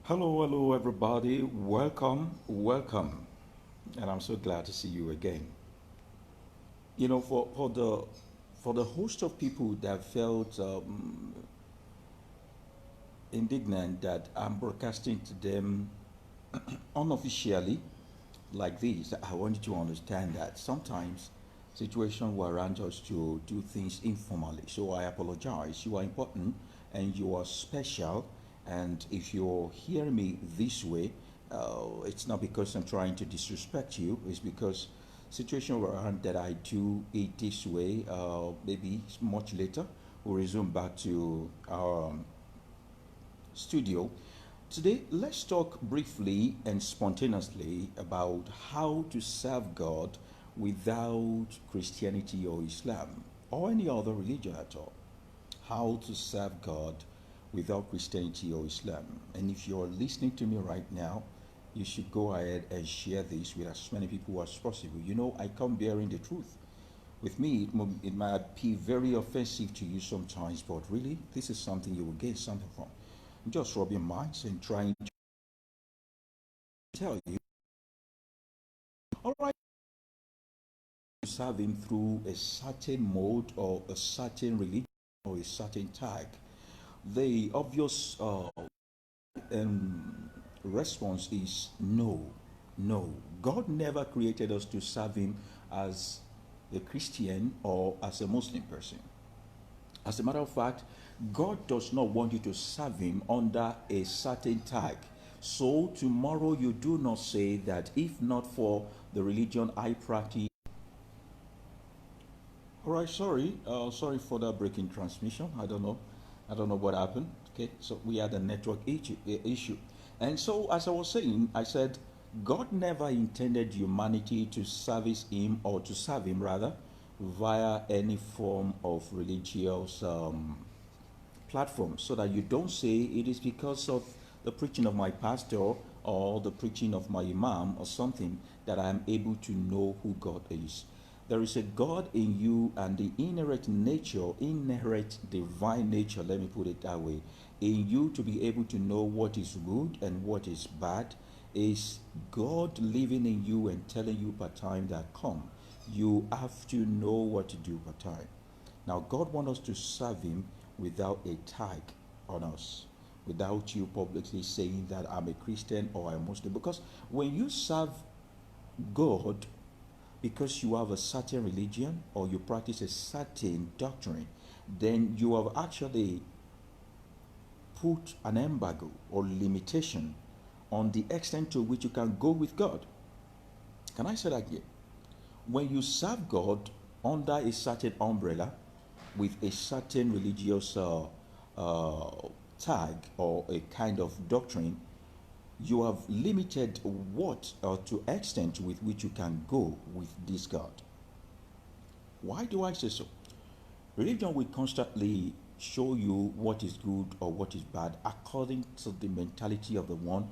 Hello, everybody. Welcome, and I'm so glad to see you again. For the host of people that felt indignant that I'm broadcasting to them unofficially like this, I want you to understand that sometimes situations warrant us to do things informally. So I apologize. You are important and you are special. And if you're hearing me this way, it's not because I'm trying to disrespect you. It's because situation warrant that I do it this way. Maybe much later we'll resume back to our studio. Today, let's talk briefly and spontaneously about how to serve God without Christianity or Islam or any other religion at all. How to serve God without Christianity or Islam. And if you're listening to me right now, you should go ahead and share this with as many people as possible. You know, I come bearing the truth. With me, it might be very offensive to you sometimes, but really, this is something you will gain something from. I'm just rubbing minds and trying to tell you, all right, you serve Him through a certain mode or a certain religion or a certain tag. The obvious response is no, no. God never created us to serve Him as a Christian or as a Muslim person. As a matter of fact, God does not want you to serve Him under a certain tag. So tomorrow you do not say that if not for the religion I practice. All right, sorry for that breaking transmission. I don't know what happened. Okay, so we had a network issue, and so as I was saying, I said God never intended humanity to service Him or to serve Him rather via any form of religious platform, so that you don't say it is because of the preaching of my pastor or the preaching of my imam or something that I am able to know who God is. There is a God in you, and the inherent divine nature, let me put it that way, in you to be able to know what is good and what is bad is God living in you and telling you per time that come. You have to know what to do per time. Now, God wants us to serve Him without a tag on us, without you publicly saying that I'm a Christian or I'm Muslim. Because when you serve God because you have a certain religion or you practice a certain doctrine, then you have actually put an embargo or limitation on the extent to which you can go with God. Can I say that again? When you serve God under a certain umbrella with a certain religious tag or a kind of doctrine, you have limited what or to extent with which you can go with this God. Why do I say so? Religion will constantly show you what is good or what is bad according to the mentality of the one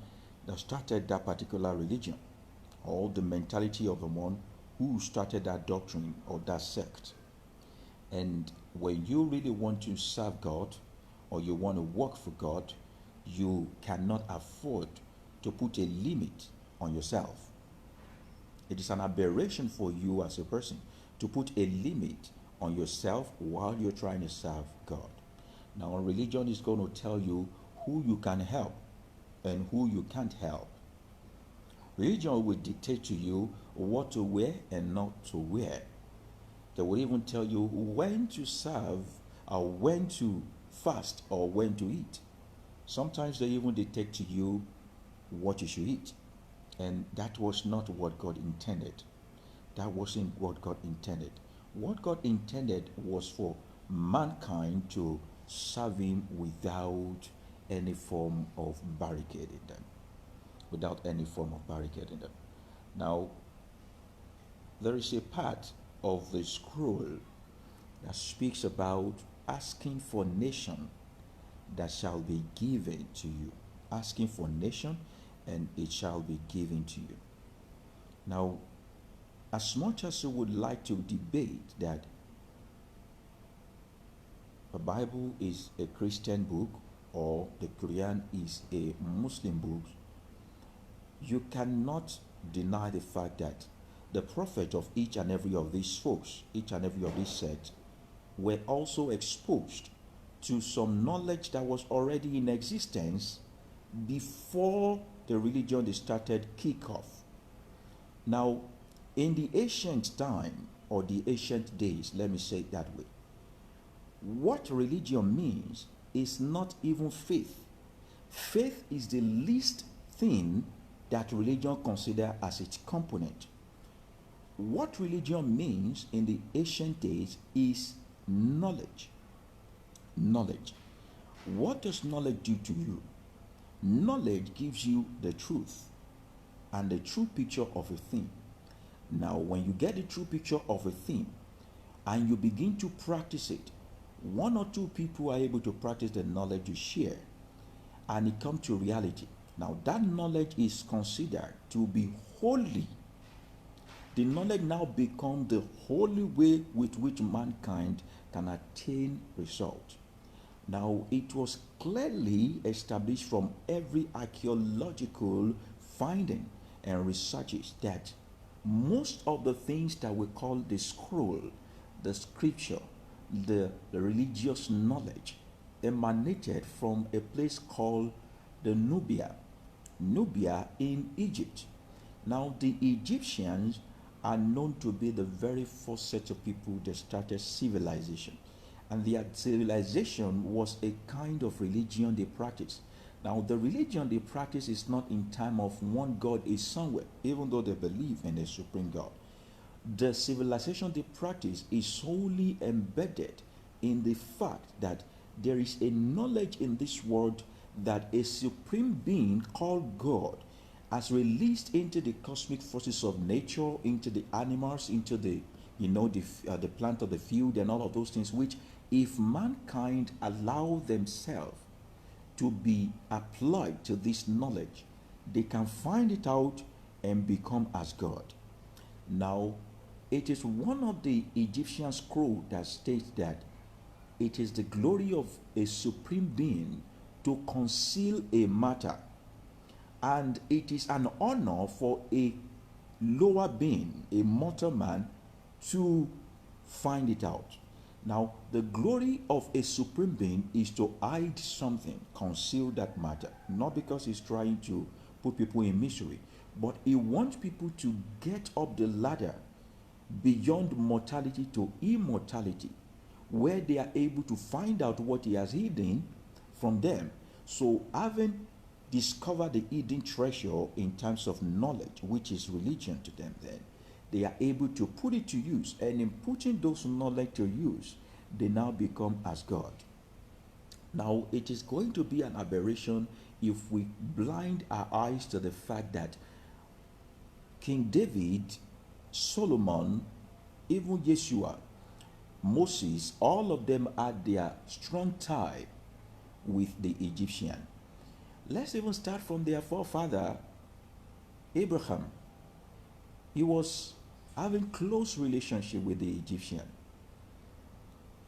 that started that particular religion, or the mentality of the one who started that doctrine or that sect. And when you really want to serve God or you want to work for God, you cannot afford to put a limit on yourself. It is an aberration for you as a person to put a limit on yourself while you're trying to serve God. Now, religion is going to tell you who you can help and who you can't help. Religion will dictate to you what to wear and not to wear. They will even tell you when to serve or when to fast or when to eat. Sometimes they even dictate to you what you should eat. And that was not what God intended. That wasn't what God intended. What God intended was for mankind to serve Him without any form of barricading them. Without any form of barricading them. Now, there is a part of the scroll that speaks about asking for nation that shall be given to you. Asking for nation and it shall be given to you. Now, as much as you would like to debate that the Bible is a Christian book or the Quran is a Muslim book, you cannot deny the fact that the prophet of each and every of these folks, each and every of these sects, were also exposed to some knowledge that was already in existence before the religion they started kick off. Now, in the ancient time, or the ancient days, let me say it that way, what religion means is not even faith. Faith is the least thing that religion consider as its component. What religion means in the ancient days is knowledge. Knowledge. What does knowledge do to you? Knowledge gives you the truth and the true picture of a thing. Now, when you get the true picture of a thing and you begin to practice it, one or two people are able to practice the knowledge you share, and it comes to reality. Now, that knowledge is considered to be holy. The knowledge now becomes the holy way with which mankind can attain results. Now, it was clearly established from every archaeological finding and researches that most of the things that we call the scroll, the scripture, the religious knowledge emanated from a place called the Nubia in Egypt. Now, the Egyptians are known to be the very first set of people that started civilization. And their civilization was a kind of religion they practiced. Now, the religion they practice is not in time of one God is somewhere, even though they believe in a supreme God. The civilization they practice is solely embedded in the fact that there is a knowledge in this world that a supreme being called God has released into the cosmic forces of nature, into the animals, into the the plant of the field and all of those things, which if mankind allow themselves to be applied to this knowledge, they can find it out and become as God. Now, it is one of the Egyptian scrolls that states that it is the glory of a supreme being to conceal a matter, and it is an honor for a lower being, a mortal man, to find it out. Now, the glory of a supreme being is to hide something, conceal that matter, not because he's trying to put people in misery, but he wants people to get up the ladder beyond mortality to immortality, where they are able to find out what he has hidden from them. So, having discovered the hidden treasure in terms of knowledge, which is religion to them, then they are able to put it to use, and in putting those knowledge to use, they now become as God. Now, it is going to be an aberration if we blind our eyes to the fact that King David, Solomon, even Yeshua, Moses, all of them had their strong tie with the Egyptian. Let's even start from their forefather, Abraham. He was having close relationship with the Egyptian.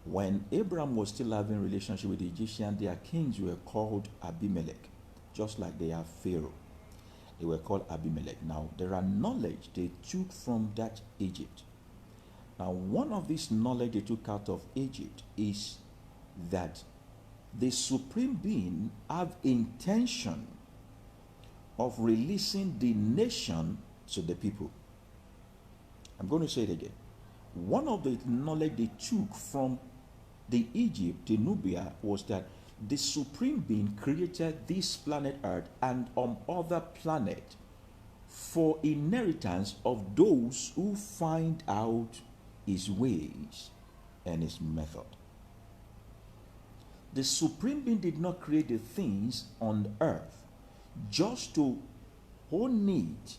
When Abraham was still having relationship with the Egyptian, their kings were called Abimelech, just like they have Pharaoh. They were called Abimelech. Now, there are knowledge they took from that Egypt. Now, one of this knowledge they took out of Egypt is that the supreme being have intention of releasing the nation to the people. I'm going to say it again. One of the knowledge they took from the Egypt, the Nubia, was that the supreme being created this planet Earth and on other planet for inheritance of those who find out his ways and his method. The supreme being did not create the things on earth just to own it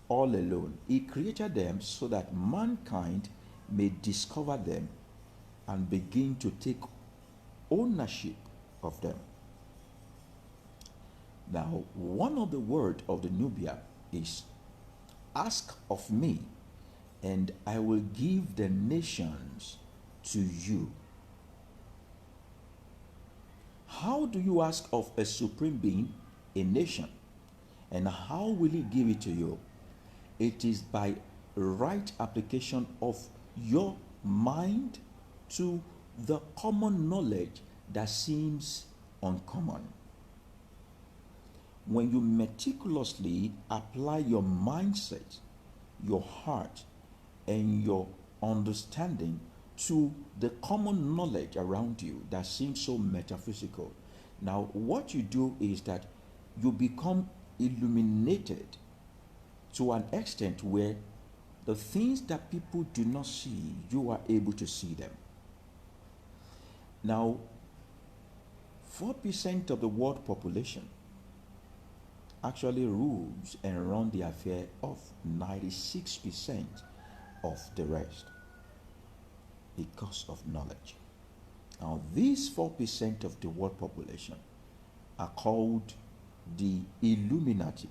all alone. He created them so that mankind may discover them and begin to take ownership of them. Now, one of the words of the Nubia is, ask of me, and I will give the nations to you. How do you ask of a supreme being, a nation? And how will he give it to you? It is by right application of your mind to the common knowledge that seems uncommon. When you meticulously apply your mindset, your heart, and your understanding to the common knowledge around you that seems so metaphysical, now what you do is that you become illuminated to an extent where the things that people do not see, you are able to see them. Now, 4% of the world population actually rules and run the affair of 96% of the rest because of knowledge. Now, these 4% of the world population are called the Illuminati.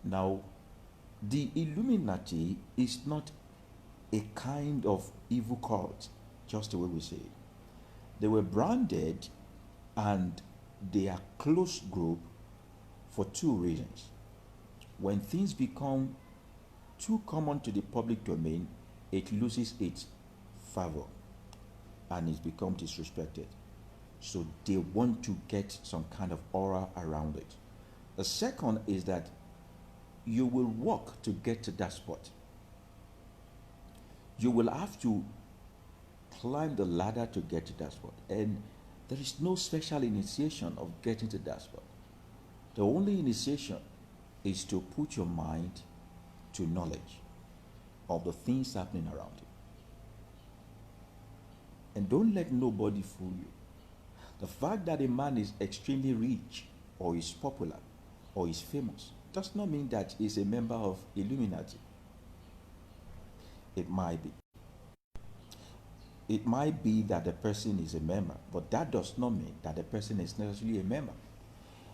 Now, the Illuminati is not a kind of evil cult, just the way we say it. They were branded and they are close group for two reasons. When things become too common to the public domain, it loses its favor and it becomes disrespected. So they want to get some kind of aura around it. The second is that you will walk to get to that spot. You will have to climb the ladder to get to that spot. And there is no special initiation of getting to that spot. The only initiation is to put your mind to knowledge of the things happening around you. And don't let nobody fool you. The fact that a man is extremely rich or is popular or is famous does not mean that he's a member of Illuminati. It might be. It might be that the person is a member, but that does not mean that the person is necessarily a member.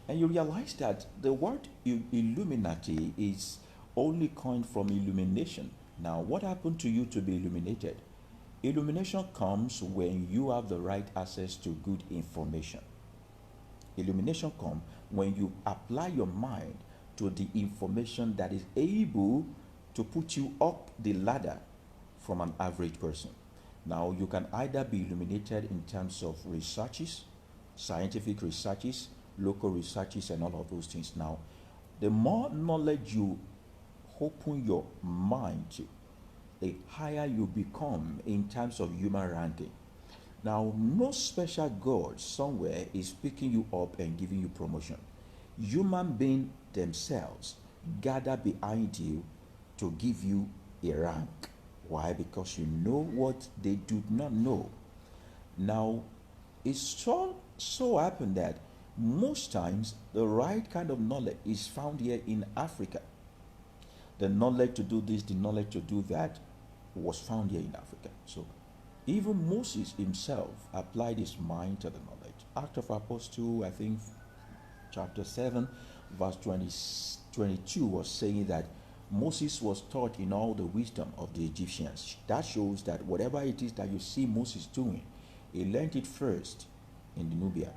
And you realize that the word Illuminati is only coined from illumination. Now, what happened to you to be illuminated? Illumination comes when you have the right access to good information. Illumination comes when you apply your mind to the information that is able to put you up the ladder from an average person. Now, you can either be illuminated in terms of researches, scientific researches, local researches, and all of those things. Now, the more knowledge you open your mind to, the higher you become in terms of human ranking. Now, no special God somewhere is picking you up and giving you promotion. Human beings themselves gather behind you to give you a rank. Why? Because you know what they do not know. Now, it so happened that most times the right kind of knowledge is found here in Africa. The knowledge to do this, the knowledge to do that was found here in Africa. So even Moses himself applied his mind to the knowledge. Act of Apostles, I think chapter 7, verse 22 was saying that Moses was taught in all the wisdom of the Egyptians. That shows that whatever it is that you see Moses doing, he learned it first in the Nubia.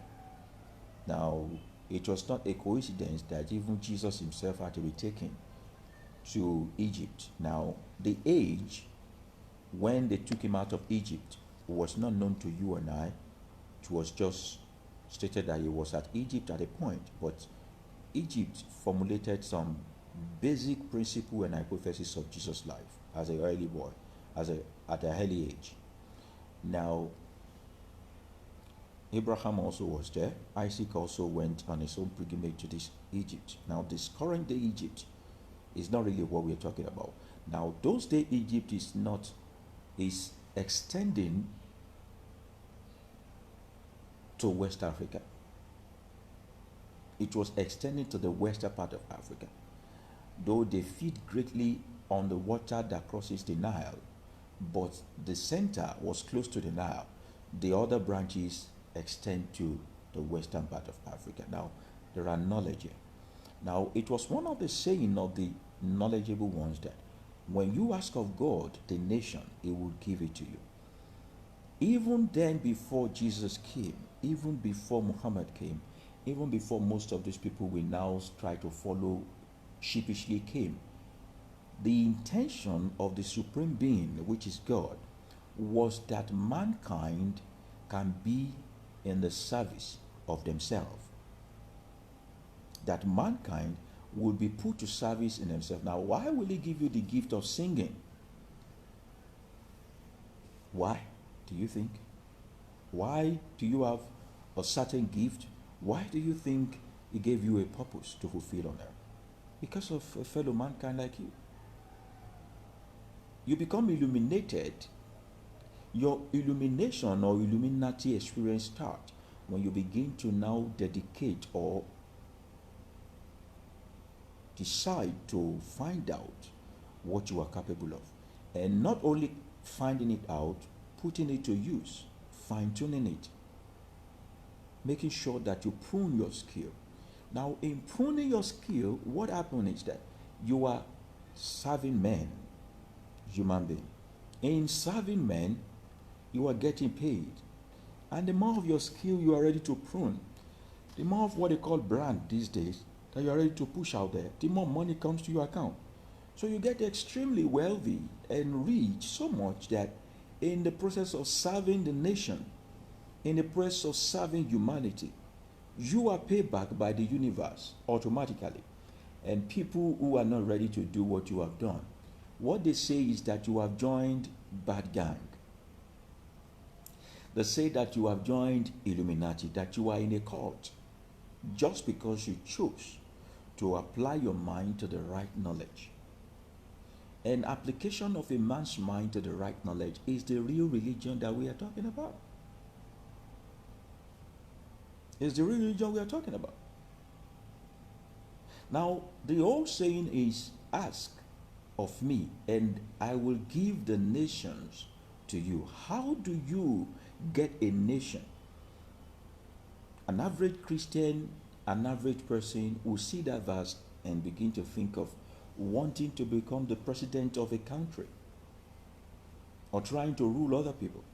Now, it was not a coincidence that even Jesus himself had to be taken to Egypt. Now, the age when they took him out of Egypt was not known to you and I. It was just stated that he was at Egypt at a point, but Egypt formulated some basic principle and hypothesis of Jesus' life as an early boy, at an early age. Now, Abraham also was there. Isaac also went on his own pilgrimage to this Egypt. Now, this current day Egypt is not really what we're talking about. Now, those day Egypt is extending to West Africa. It was extending to the western part of Africa. Though they feed greatly on the water that crosses the Nile, but the center was close to the Nile. The other branches extend to the western part of Africa. Now, there are knowledge here. Now, it was one of the saying of the knowledgeable ones that when you ask of God, the nation, he will give it to you. Even then, before Jesus came, even before Muhammad came, even before most of these people we now try to follow sheepishly came, the intention of the supreme being, which is God, was that mankind can be in the service of themselves. That mankind will be put to service in themselves. Now, why will he give you the gift of singing? Why do you think? Why do you have a certain gift? Why do you think he gave you a purpose to fulfill on earth? Because of a fellow mankind like you. You become illuminated. Your illumination or illuminati experience starts when you begin to now dedicate or decide to find out what you are capable of. And not only finding it out, putting it to use, fine-tuning it, making sure that you prune your skill. Now, in pruning your skill, what happens is that you are serving men, human being. In serving men, you are getting paid. And the more of your skill you are ready to prune, the more of what they call brand these days that you are ready to push out there, the more money comes to your account. So you get extremely wealthy and rich so much that in the process of serving the nation, in the process of serving humanity, you are paid back by the universe automatically. And people who are not ready to do what you have done, what they say is that you have joined bad gang. They say that you have joined Illuminati, that you are in a cult, just because you chose to apply your mind to the right knowledge. And application of a man's mind to the right knowledge is the real religion that we are talking about. It's the real religion we are talking about. Now, the old saying is, ask of me and I will give the nations to you. How do you get a nation? An average Christian, an average person will see that verse and begin to think of wanting to become the president of a country, or trying to rule other people,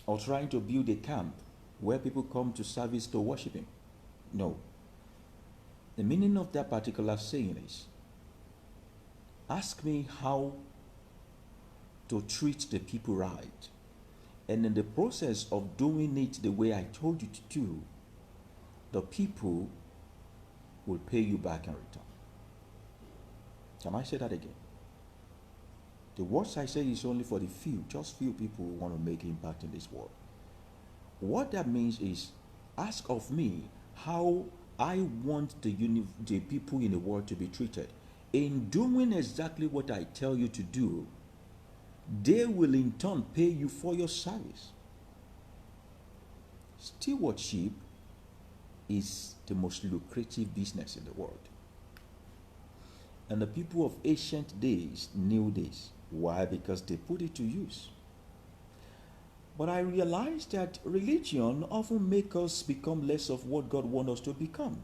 or trying to build a camp where people come to service to worship him. No. The meaning of that particular saying is, ask me how to treat the people right. And in the process of doing it the way I told you to do, the people will pay you back in return. Can I say that again? The words I say is only for the few, just few people who want to make impact in this world. What that means is, ask of me how I want the people in the world to be treated. In doing exactly what I tell you to do, they will in turn pay you for your service. Stewardship is the most lucrative business in the world. And the people of ancient days knew this. Why? Because they put it to use. But I realized that religion often makes us become less of what God wants us to become.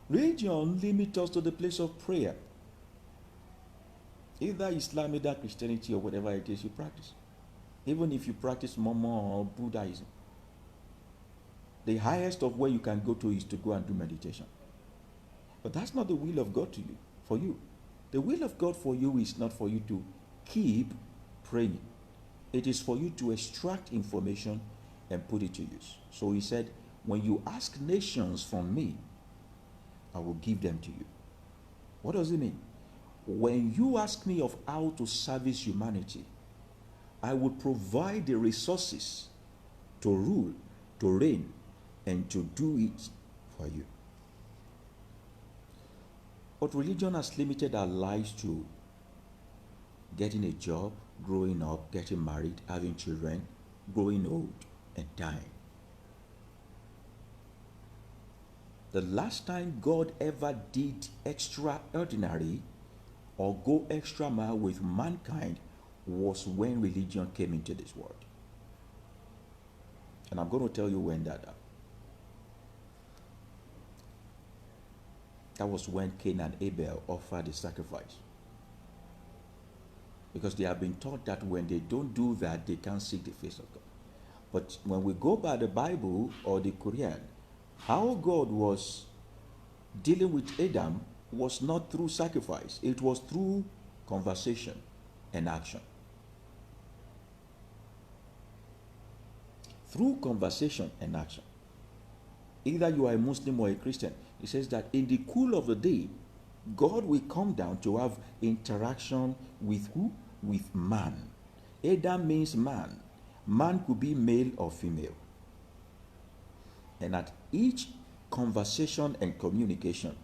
Religion limits us to the place of prayer. Either Islam, either Christianity, or whatever it is you practice. Even if you practice Mormon or Buddhism, the highest of where you can go to is to go and do meditation. But that's not the will of God to you, for you. The will of God for you is not for you to keep praying. It is for you to extract information and put it to use. So he said, when you ask nations from me, I will give them to you. What does it mean? When you ask me of how to service humanity, I will provide the resources to rule, to reign, and to do it for you. But religion has limited our lives to getting a job, growing up, getting married, having children, growing old, and dying. The last time God ever did extraordinary or go extra mile with mankind was when religion came into this world. And I'm going to tell you when that happened. That was when Cain and Abel offered a sacrifice. because they have been taught that when they don't do that, they can't seek the face of God. But when we go by the Bible or the Quran, how God was dealing with Adam was not through sacrifice, it was through conversation and action. Through conversation and action. Either you are a Muslim or a Christian, it says that in the cool of the day, God will come down to have interaction with who? With man. Adam means man. Man could be male or female. And at each conversation and communication,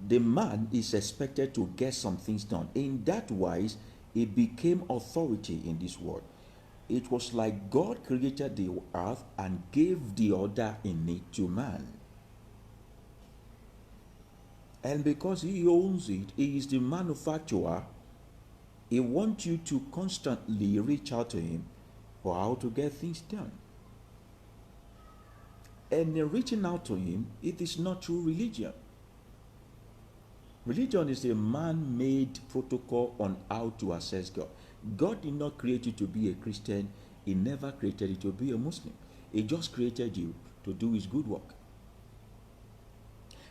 the man is expected to get some things done. In that wise, it became authority in this world. It was like God created the earth and gave the order in it to man. And because he owns it, he is the manufacturer, he wants you to constantly reach out to him for how to get things done. And in reaching out to him, it is not true religion. Religion is a man-made protocol on how to access God. God did not create you to be a Christian. He never created you to be a Muslim. He just created you to do his good work.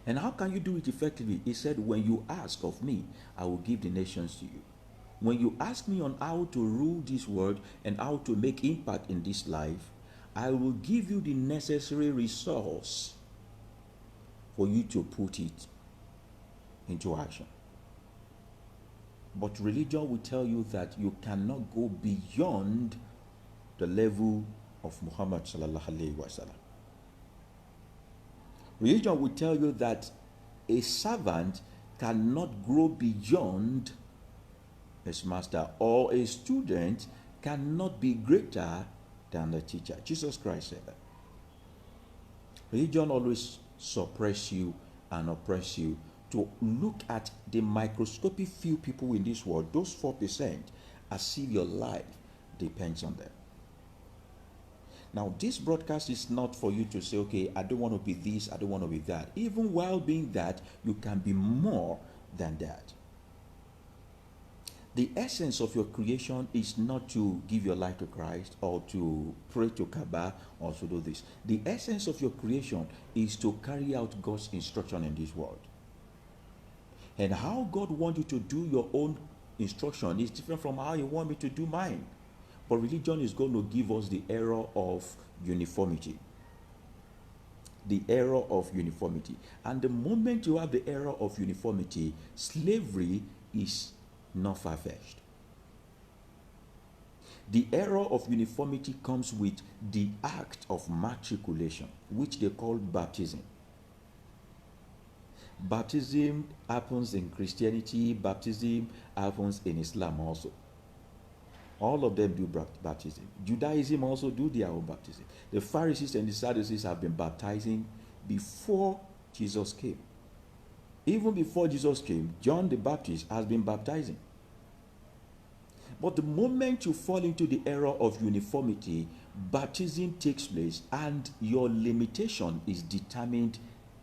And how can you do it effectively? He said, when you ask of me, I will give the nations to you. When you ask me on how to rule this world and how to make impact in this life, I will give you the necessary resource for you to put it into action. But religion will tell you that you cannot go beyond the level of Muhammad sallallahu alaihi wasallam. Religion will tell you that a servant cannot grow beyond his master, or a student cannot be greater than the teacher. Jesus Christ said that. Religion always suppress you and oppress you to look at the microscopic few people in this world, those 4%, as if your life depends on them. Now, this broadcast is not for you to say, okay, I don't want to be this, I don't want to be that. Even while being that, you can be more than that. The essence of your creation is not to give your life to Christ or to pray to Kaaba or to do this. The essence of your creation is to carry out God's instruction in this world. And how God wants you to do your own instruction is different from how He wants me to do mine. But religion is going to give us the error of uniformity. The error of uniformity. And the moment you have the error of uniformity, slavery is not far-fetched. The error of uniformity comes with the act of matriculation, which they call baptism. Baptism happens in Christianity, baptism happens in Islam also. All of them do baptism. Judaism also do their own baptism. The Pharisees and the Sadducees have been baptizing before Jesus came. Even before Jesus came, John the Baptist has been baptizing. But the moment you fall into the error of uniformity, baptism takes place and your limitation is determined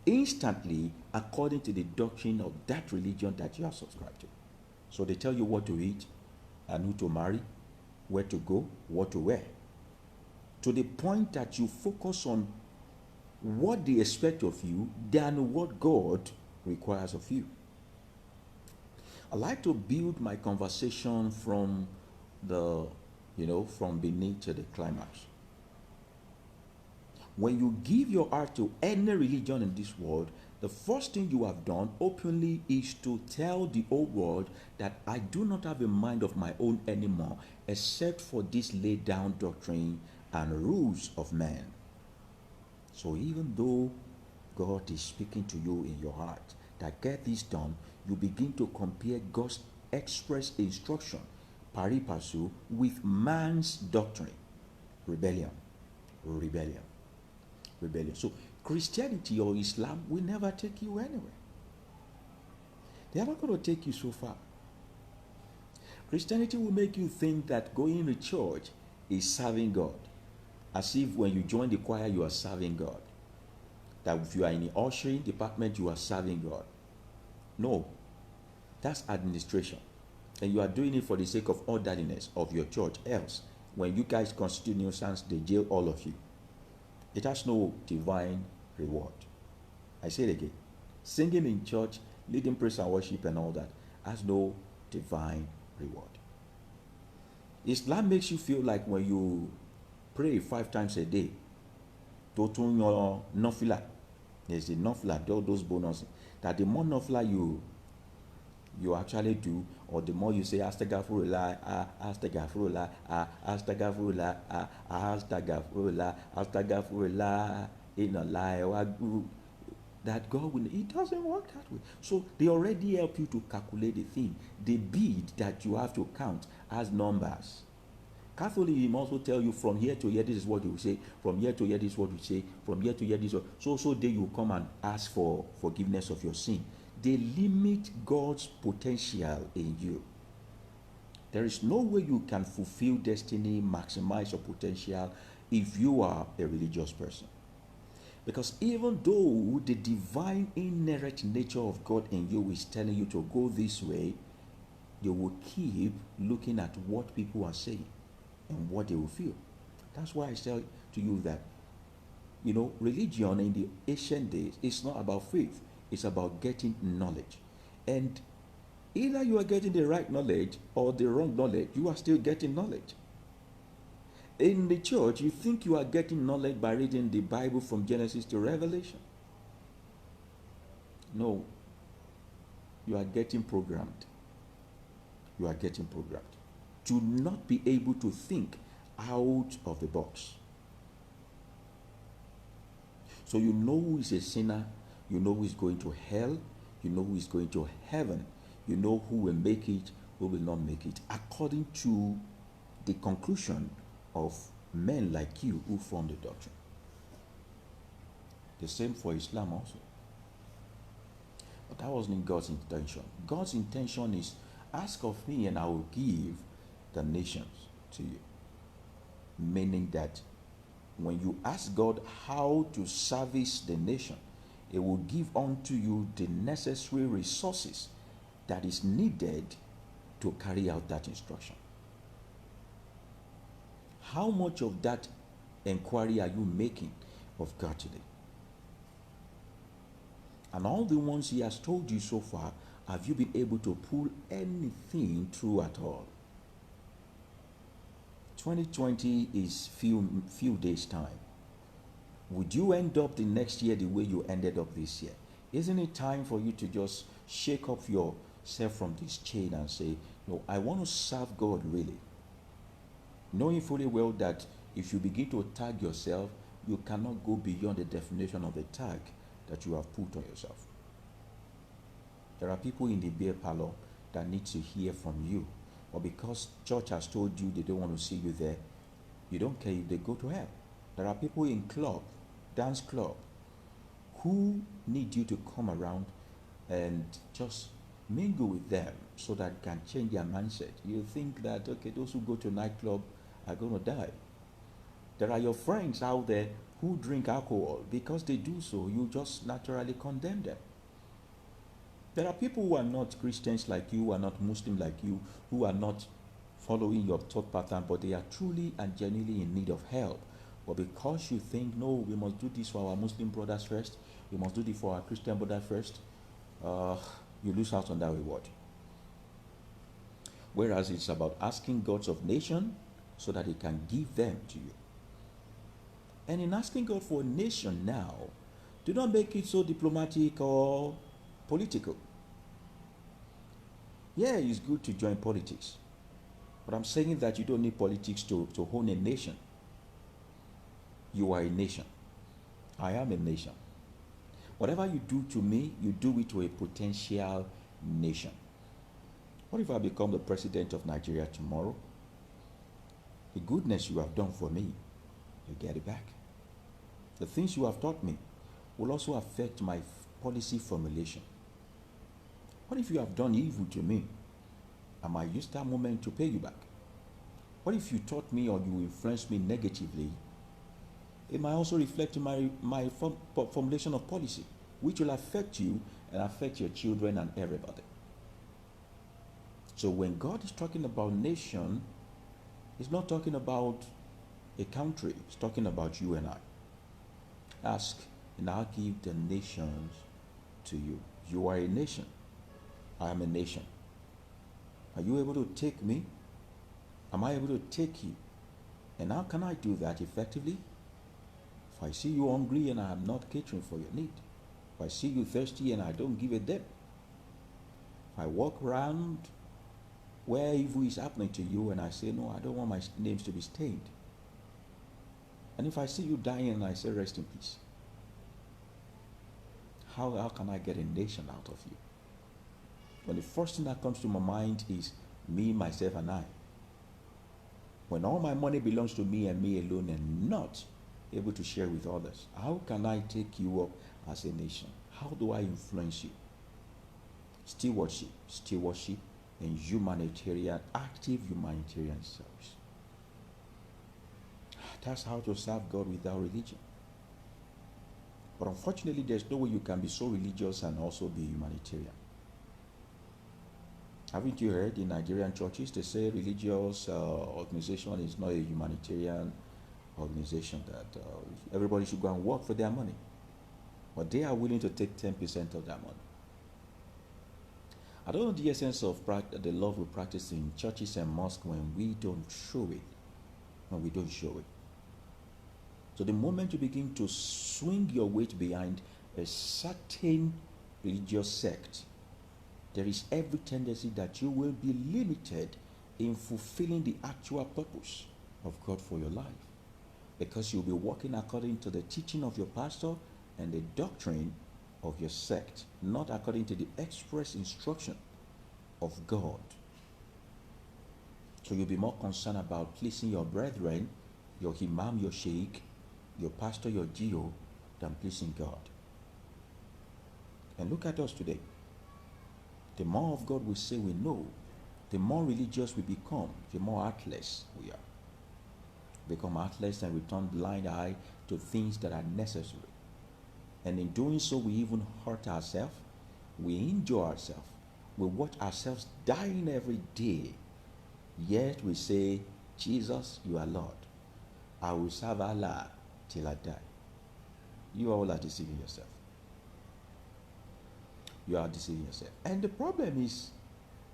instantly according to the doctrine of that religion that you are subscribed to. So they tell you what to eat and who to marry, where to go, what to wear. To the point that you focus on what they expect of you than what God requires of you. I like to build my conversation from from beneath to the climax. When you give your heart to any religion in this world, the first thing you have done openly is to tell the whole world that I do not have a mind of my own anymore, except for this laid down doctrine and rules of man. So even though God is speaking to you in your heart that get this done, you begin to compare God's express instruction, pari passu, with man's doctrine. Rebellion. So Christianity or Islam will never take you anywhere. They are not going to take you so far. Christianity will make you think that going to church is serving God, as if when you join the choir you are serving God. That if you are in the ushering department you are serving God. No, that's administration. And you are doing it for the sake of orderliness of your church. Else, when you guys constitute nuisance, they jail all of you. It has no divine reward. I say it again. Singing in church, leading praise and worship and all that has no divine reward. Islam makes you feel like when you pray 5 times a day, to your nafila, there's the nafila, all those bonuses, that the more nafila you actually do, or the more you say astaghfirullah, astaghfirullah, astaghfirullah, astaghfirullah, astaghfirullah, in a lie, that God will, it doesn't work that way. So they already help you to calculate the thing. The bead that you have to count as numbers. Catholicism also tell you from here to here, this is what you say, from here to here, this is what you say, from here to here, this is what, so they you come and ask for forgiveness of your sin. They limit God's potential in you. There is no way you can fulfill destiny, maximize your potential if you are a religious person. Because even though the divine inherent nature of God in you is telling you to go this way, you will keep looking at what people are saying and what they will feel. That's why I say to you that, religion in the ancient days is not about faith. It's about getting knowledge. And either you are getting the right knowledge or the wrong knowledge, you are still getting knowledge. In the church, you think you are getting knowledge by reading the Bible from Genesis to Revelation. No. You are getting programmed. You are getting programmed to not be able to think out of the box. So you know who is a sinner, you know who is going to hell, you know who is going to heaven, you know who will make it, who will not make it, according to the conclusion of men like you who form the doctrine. The same for Islam also. But that wasn't God's intention. God's intention is, ask of me and I will give the nations to you. Meaning that when you ask God how to service the nation, He will give unto you the necessary resources that is needed to carry out that instruction. How much of that inquiry are you making of God today? And all the ones He has told you so far, have you been able to pull anything through at all? 2020 is few days' time. Would you end up the next year the way you ended up this year? Isn't it time for you to just shake off yourself from this chain and say, no, I want to serve God really? Knowing fully well that if you begin to tag yourself, you cannot go beyond the definition of the tag that you have put on yourself. There are people in the beer parlor that need to hear from you. But because church has told you they don't want to see you there, you don't care if they go to hell. There are people in dance club, who need you to come around and just mingle with them so that it can change their mindset. You think that, okay, those who go to nightclub are going to die. There are your friends out there who drink alcohol. Because they do so, you just naturally condemn them. There are people who are not Christians like you, who are not Muslim like you, who are not following your thought pattern, but they are truly and genuinely in need of help. But because you think, no, we must do this for our Muslim brothers first, we must do this for our Christian brothers first, you lose out on that reward. Whereas it's about asking gods of nation so that He can give them to you. And in asking God for a nation now, do not make it so diplomatic or political. Yeah, it's good to join politics. But I'm saying that you don't need politics to own a nation. You are a nation. I am a nation. Whatever you do to me, you do it to a potential nation. What if I become the president of Nigeria tomorrow? The goodness you have done for me, you get it back. The things you have taught me will also affect my policy formulation. What if you have done evil to me? I might use that moment to pay you back. What if you taught me or you influenced me negatively? It might also reflect in my formulation of policy, which will affect you and affect your children and everybody. So when God is talking about nation, He's not talking about a country. He's talking about you and I. Ask, and I'll give the nations to you. You are a nation. I am a nation. Are you able to take me? Am I able to take you? And how can I do that effectively? If I see you hungry and I am not catering for your need. If I see you thirsty and I don't give a damn. If I walk around where evil is happening to you and I say, no, I don't want my names to be stained. And if I see you dying and I say, rest in peace. How can I get a nation out of you? When the first thing that comes to my mind is me, myself, and I. When all my money belongs to me and me alone and not able to share with others, how can I take you up as a nation? How do I influence you? Stewardship, and humanitarian, active humanitarian service. That's how to serve God without religion. But unfortunately, there's no way you can be so religious and also be humanitarian. Haven't you heard in Nigerian churches, they say religious organization is not a humanitarian organization, that everybody should go and work for their money. But they are willing to take 10% of their money. I don't know the essence of the love we practice in churches and mosques when we don't show it. When we don't show it. So the moment you begin to swing your weight behind a certain religious sect, there is every tendency that you will be limited in fulfilling the actual purpose of God for your life. Because you'll be walking according to the teaching of your pastor and the doctrine of your sect, not according to the express instruction of God. So you'll be more concerned about pleasing your brethren, your imam, your sheikh, your pastor, your geo, than pleasing God. And look at us today. The more of God we say we know, the more religious we become, the more heartless we are. Become heartless and we turn blind eye to things that are necessary. And in doing so, we even hurt ourselves. We injure ourselves. We watch ourselves dying every day. Yet we say, Jesus, you are Lord. I will serve Allah till I die. You all are deceiving yourself. You are deceiving yourself. And the problem is,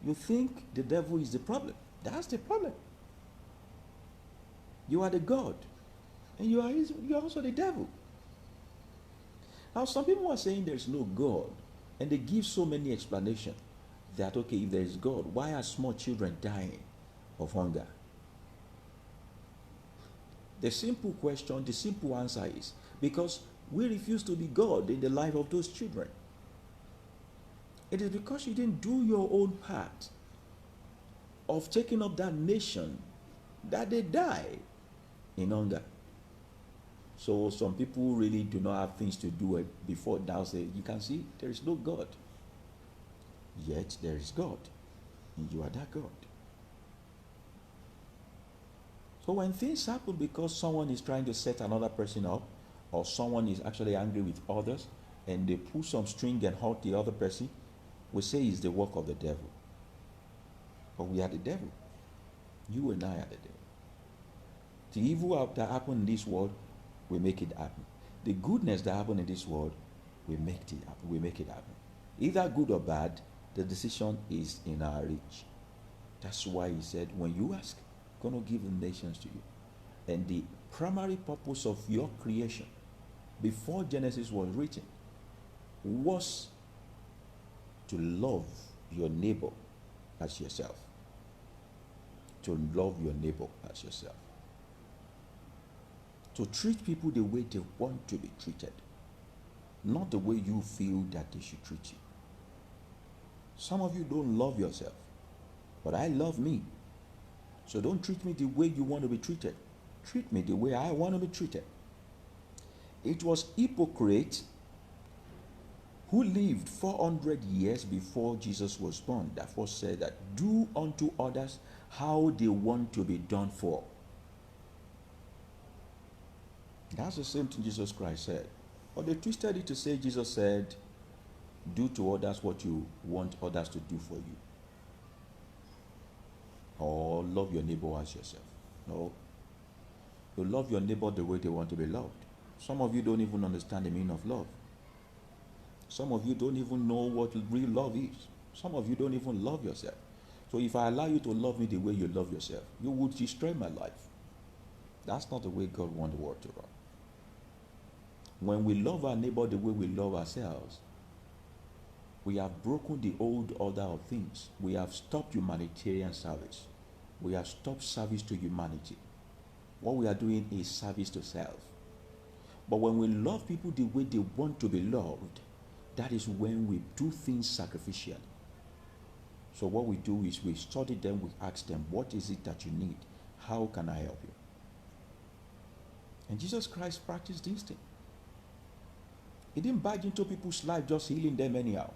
you think the devil is the problem. That's the problem. You are the God. And you are also the devil. Now, some people are saying there's no God. And they give so many explanations that, okay, if there is God, why are small children dying of hunger? The simple question, the simple answer is because we refuse to be God in the life of those children. It is because you didn't do your own part of taking up that nation that they die in hunger. So some people really do not have things to do before now say, you can see there is no God. Yet there is God. And you are that God. So when things happen because someone is trying to set another person up, or someone is actually angry with others, and they pull some string and hurt the other person, we say it's the work of the devil. But we are the devil. You and I are the devil. The evil that happened in this world, we make it happen. The goodness that happened in this world, we make it happen. We make it happen. Either good or bad, the decision is in our reach. That's why he said, when you ask, I'm going to give the nations to you. And the primary purpose of your creation, before Genesis was written, was to love your neighbor as yourself. To love your neighbor as yourself. To treat people the way they want to be treated, not the way you feel that they should treat you. Some of you don't love yourself, but I love me. So don't treat me the way you want to be treated. Treat me the way I want to be treated. It was hypocrites who lived 400 years before Jesus was born that first said that, do unto others how they want to be done for. That's the same thing Jesus Christ said. But they twisted it to say Jesus said, do to others what you want others to do for you. or love your neighbor as yourself. No. You love your neighbor the way they want to be loved. Some of you don't even understand the meaning of love. Some of you don't even know what real love is. Some of you don't even love yourself. So if I allow you to love me the way you love yourself, you would destroy my life. That's not the way God wants the world to run. When we love our neighbor the way we love ourselves, we have broken the old order of things. We have stopped humanitarian service. We have stopped service to humanity. What we are doing is service to self. But when we love people the way they want to be loved, that is when we do things sacrificially. So what we do is we study them, we ask them, what is it that you need? How can I help you? And Jesus Christ practiced this thing. He didn't barge into people's lives just healing them anyhow.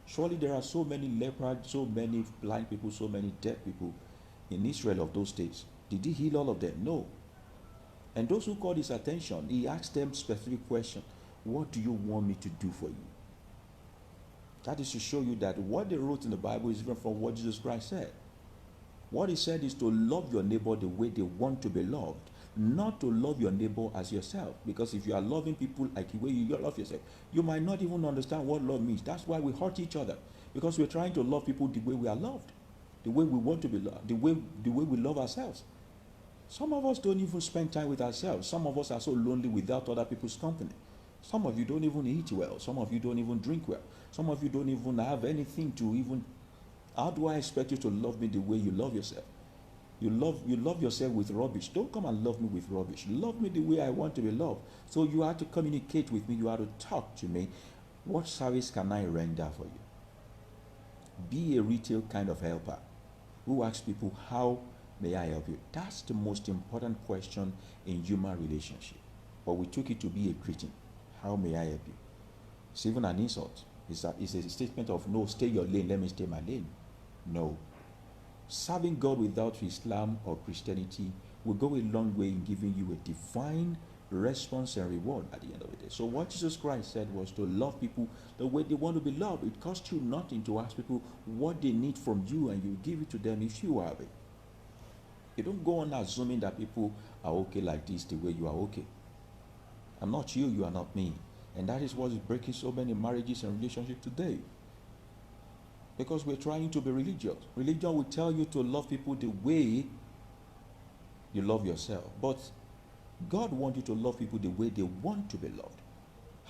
Surely there are so many lepers, so many blind people, so many deaf people in Israel of those days. Did he heal all of them? No. And those who called his attention, he asked them specific questions. What do you want me to do for you? That is to show you that what they wrote in the Bible is different from what Jesus Christ said. What he said is to love your neighbor the way they want to be loved, not to love your neighbor as yourself. Because if you are loving people like the way you love yourself, you might not even understand what love means. That's why we hurt each other. Because we're trying to love people the way we are loved, the way we want to be loved, the way we love ourselves. Some of us don't even spend time with ourselves. Some of us are so lonely without other people's company. Some of you don't even eat well. Some of you don't even drink well. Some of you don't even have anything to even... How do I expect you to love me the way you love yourself? You love yourself with rubbish. Don't come and love me with rubbish. Love me the way I want to be loved. So you have to communicate with me. You have to talk to me. What service can I render for you? Be a retail kind of helper who asks people, how may I help you? That's the most important question in human relationship. But we took it to be a greeting. How may I help you? It's even an insult. It's a statement of, no, stay your lane, let me stay my lane. No. Serving God without Islam or Christianity will go a long way in giving you a divine response and reward at the end of the day. So what Jesus Christ said was to love people the way they want to be loved. It costs you nothing to ask people what they need from you, and you give it to them if you have it. You don't go on assuming that people are okay like this the way you are okay. I'm not you, you are not me. And that is what is breaking so many marriages and relationships today. Because we're trying to be religious. Religion will tell you to love people the way you love yourself. But God wants you to love people the way they want to be loved.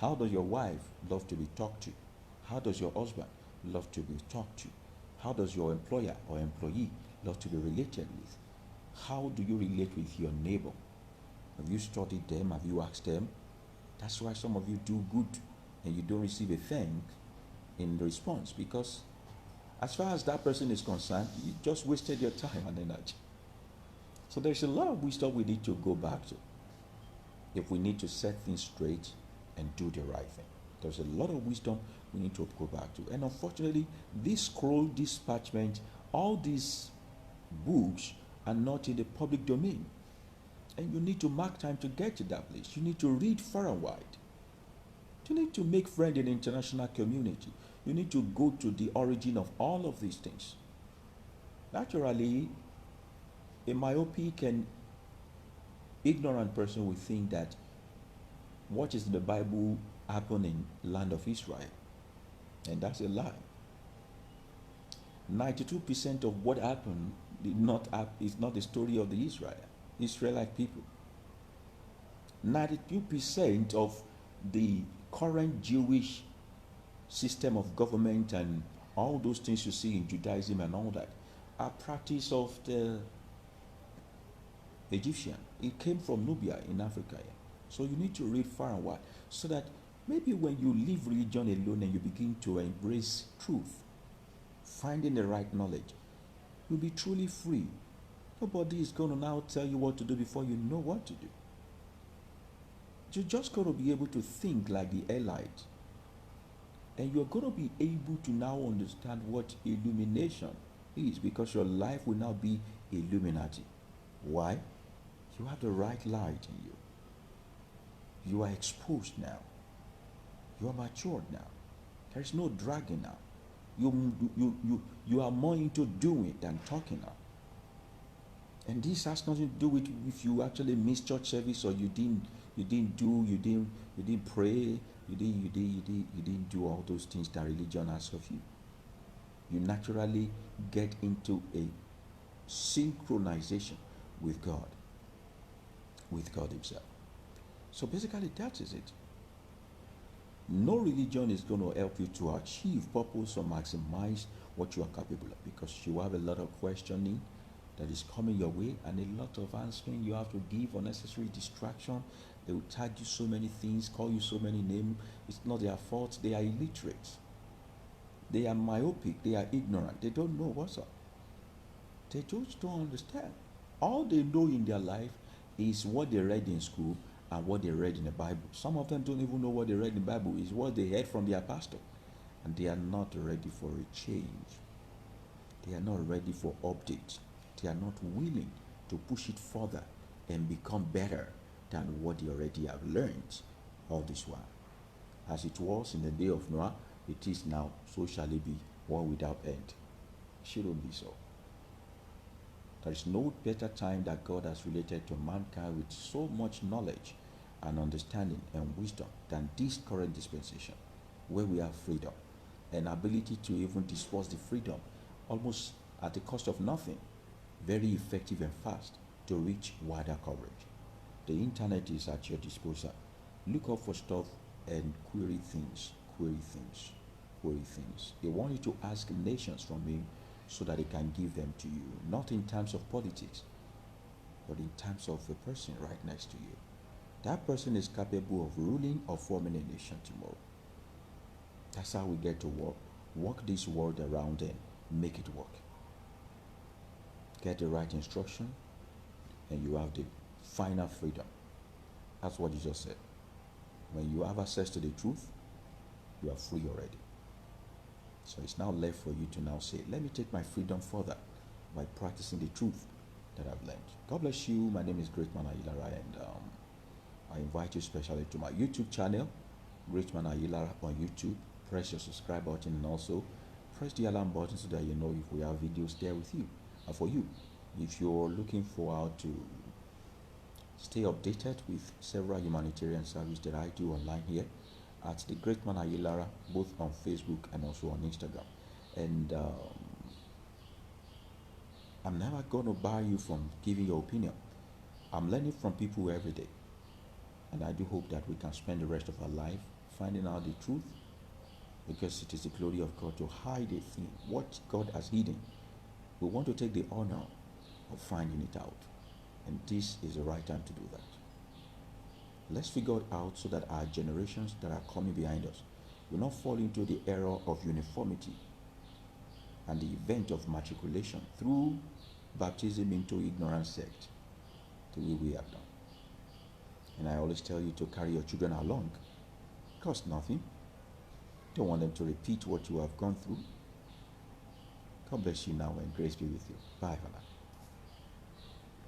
How does your wife love to be talked to? How does your husband love to be talked to? How does your employer or employee love to be related with? How do you relate with your neighbor? Have you studied them? Have you asked them? That's why some of you do good and you don't receive a thank in response, because as far as that person is concerned, you just wasted your time and energy. So there's a lot of wisdom we need to go back to if we need to set things straight and do the right thing. There's a lot of wisdom we need to go back to. And unfortunately, this scroll, this parchment, all these books are not in the public domain. And you need to mark time to get to that place. You need to read far and wide. You need to make friends in the international community. You need to go to the origin of all of these things. Naturally, a myopic and ignorant person will think that what is in the Bible happened in the land of Israel. And that's a lie. 92% of what happened is not the story of the Israelite people. 92% of the current Jewish system of government and all those things you see in Judaism and all that are practice of the Egyptian. It came from Nubia in Africa. So you need to read far and wide so that maybe when you leave religion alone and you begin to embrace truth, finding the right knowledge, you'll be truly free. Nobody is going to now tell you what to do before you know what to do. You're just going to be able to think like the Elite. And you're going to be able to now understand what illumination is, because your life will now be illuminati. Why? You have the right light in you. You are exposed now. You are matured now. There is no dragging now. You are more into doing than talking now. And this has nothing to do with if you actually missed church service or you didn't pray, you didn't do all those things that religion asks of you. You naturally get into a synchronization with God Himself. So basically, that is it. No religion is going to help you to achieve purpose or maximize what you are capable of, because you have a lot of questioning that is coming your way and a lot of answering you have to give, unnecessary distraction. They will tag you so many things, call you so many names. It's not their fault. They are illiterate. They are myopic. They are ignorant. They don't know what's up. They just don't understand. All they know in their life is what they read in school and what they read in the Bible. Some of them don't even know what they read in the Bible is what they heard from their pastor. And they are not ready for a change. They are not ready for update. They are not willing to push it further and become better than what they already have learned all this while. As it was in the day of Noah, it is now, so shall it be, world without end. It shouldn't be so. There is no better time that God has related to mankind with so much knowledge and understanding and wisdom than this current dispensation, where we have freedom and ability to even disperse the freedom almost at the cost of nothing, very effective and fast to reach wider coverage. The internet is at your disposal. Look up for stuff and query things. They want you to ask nations from Him so that He can give them to you, not in terms of politics, but in terms of the person right next to you. That person is capable of ruling or forming a nation tomorrow. That's how we get to work this world around and make it work. Get the right instruction and you have the final freedom. That's what Jesus said. When you have access to the truth, you are free already. So it's now left for you to now say, let me take my freedom further by practicing the truth that I've learned. God bless you. My name is Greatman AYILARA, and I invite you especially to my YouTube channel, Greatman AYILARA on YouTube. Press your subscribe button and also press the alarm button so that you know if we have videos there with you for you. If you're looking for how to stay updated with several humanitarian services that I do online here at the Greatman AYILARA, both on Facebook and also on Instagram. And I'm never going to bar you from giving your opinion. I'm learning from people every day. And I do hope that we can spend the rest of our life finding out the truth, because it is the glory of God to hide a thing, what God has hidden. We want to take the honor of finding it out. And this is the right time to do that. Let's figure it out so that our generations that are coming behind us will not fall into the error of uniformity and the event of matriculation through baptism into ignorant sect, the way we have done. And I always tell you to carry your children along. Cost nothing. Don't want them to repeat what you have gone through. God bless you now and grace be with you. Bye for now.